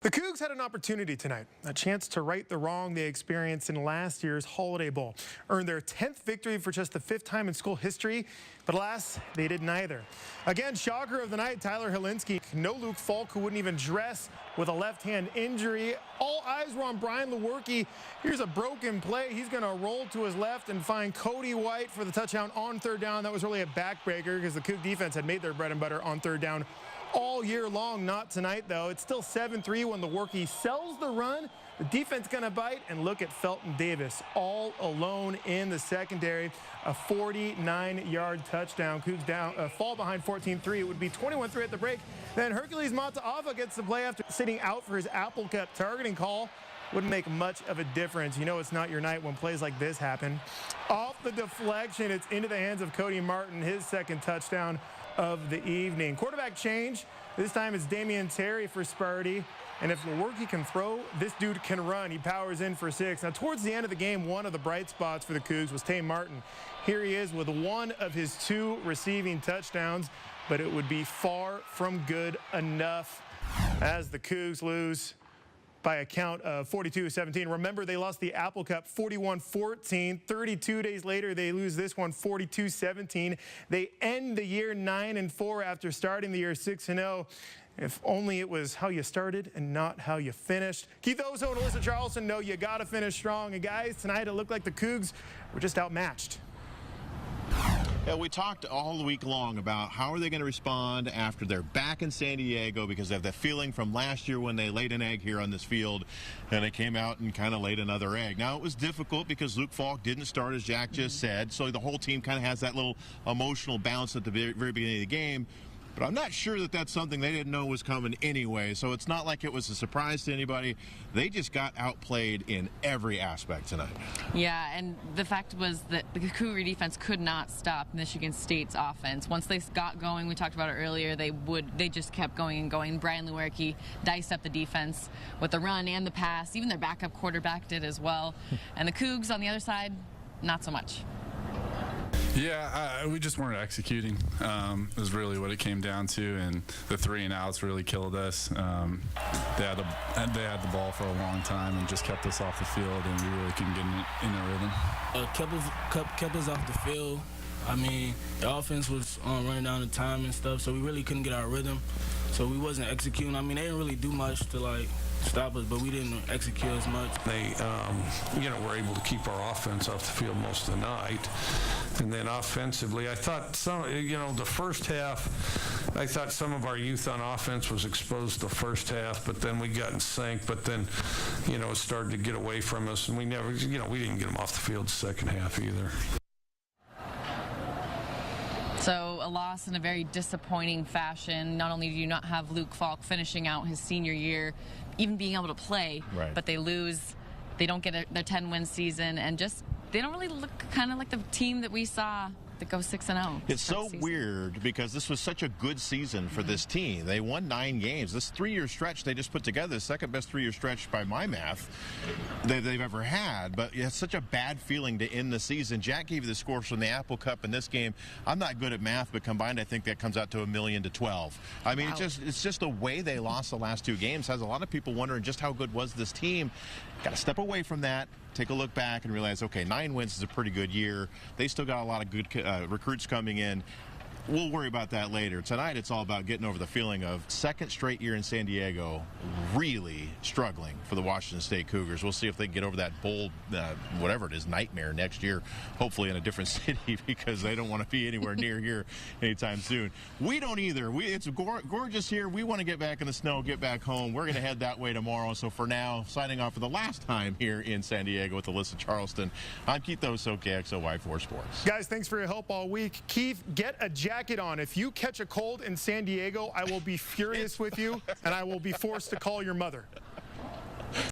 The Cougs had an opportunity tonight, a chance to right the wrong they experienced in last year's Holiday Bowl. Earned their 10th victory for just the 5th time in school history, but alas, they did neither. Again, shocker of the night, Tyler Helinski. No Luke Falk, who wouldn't even dress with a left-hand injury. All eyes were on Brian Lewerke. Here's a broken play. He's going to roll to his left and find Cody White for the touchdown on third down. That was really a backbreaker because the Coug defense had made their bread and butter on third down all year long. Not tonight, though. It's still 7-3 when Lewerke sells the run. The defense going to bite, and look at Felton Davis all alone in the secondary. A 49-yard touchdown. Cougs down, fall behind 14-3. It would be 21-3 at the break. Then Hercules Mata'afa gets the play after sitting out for his Apple Cup targeting call. Wouldn't make much of a difference. You know it's not your night when plays like this happen. Off the deflection, it's into the hands of Cody Martin, his second touchdown of the evening. Quarterback change. This time it's Damian Terry for Sparty. And if Lewerke can throw, this dude can run. He powers in for 6. Now, towards the end of the game, one of the bright spots for the Cougs was Tay Martin. Here he is with one of his 2 receiving touchdowns, but it would be far from good enough as the Cougs lose by a count of 42-17. Remember, they lost the Apple Cup 41-14. 32 days later, they lose this one 42-17. They end the year 9-4 after starting the year 6-0. If only it was how you started and not how you finished. Keith Ozo and Alyssa Charleston know you got to finish strong. And guys, tonight it looked like the Cougs were just outmatched. Yeah, we talked all week long about how are they going to respond after they're back in San Diego, because they have that feeling from last year when they laid an egg here on this field and they came out and kind of laid another egg. Now, it was difficult because Luke Falk didn't start, as Jack just said, so the whole team kind of has that little emotional bounce at the very beginning of the game. But I'm not sure that that's something they didn't know was coming anyway, so it's not like it was a surprise to anybody. They just got outplayed in every aspect tonight. Yeah, and the fact was that the Cougar defense could not stop Michigan State's offense. Once they got going, we talked about it earlier, they just kept going and going. Brian Lewerke diced up the defense with the run and the pass. Even their backup quarterback did as well. And the Cougs on the other side, not so much. Yeah, we just weren't executing. Is really what it came down to, and the 3 and outs really killed us. They had the ball for a long time and just kept us off the field, and we really couldn't get in a rhythm. Kept us off the field. I mean, the offense was running down the time and stuff, so we really couldn't get our rhythm. So we wasn't executing. I mean, they didn't really do much to stop us, but we didn't execute as much. They, were able to keep our offense off the field most of the night. And then offensively, I thought the first half, I thought some of our youth on offense was exposed the first half, but then we got in sync. But then, it started to get away from us, and we never, we didn't get them off the field the second half either. So a loss in a very disappointing fashion. Not only do you not have Luke Falk finishing out his senior year, even being able to play, right, but they lose. They don't get their 10-win season, and just they don't really look kind of like the team that we saw that goes 6-0. It's so weird because this was such a good season for this team. They won 9 games. This 3-year stretch they just put together, the second best 3-year stretch by my math that they've ever had. But it's such a bad feeling to end the season. Jack gave you the scores from the Apple Cup in this game. I'm not good at math, but combined I think that comes out to 1,000,000 to 12. I mean, wow. It's just the way they lost the last 2 games has a lot of people wondering just how good was this team. Got to step away from that, take a look back and realize, okay, 9 wins is a pretty good year. They still got a lot of good recruits coming in. We'll worry about that later. Tonight, it's all about getting over the feeling of second straight year in San Diego, really struggling for the Washington State Cougars. We'll see if they can get over that bold, whatever it is, nightmare next year, hopefully in a different city, because they don't want to be anywhere near here anytime soon. We don't either. It's gorgeous here. We want to get back in the snow, get back home. We're going to head that way tomorrow. So for now, signing off for the last time here in San Diego with Alyssa Charleston, I'm Keith Oso, KXOY4 Sports. Guys, thanks for your help all week. Keith, get a jacket on. If you catch a cold in San Diego, I will be furious with you, and I will be forced to call your mother.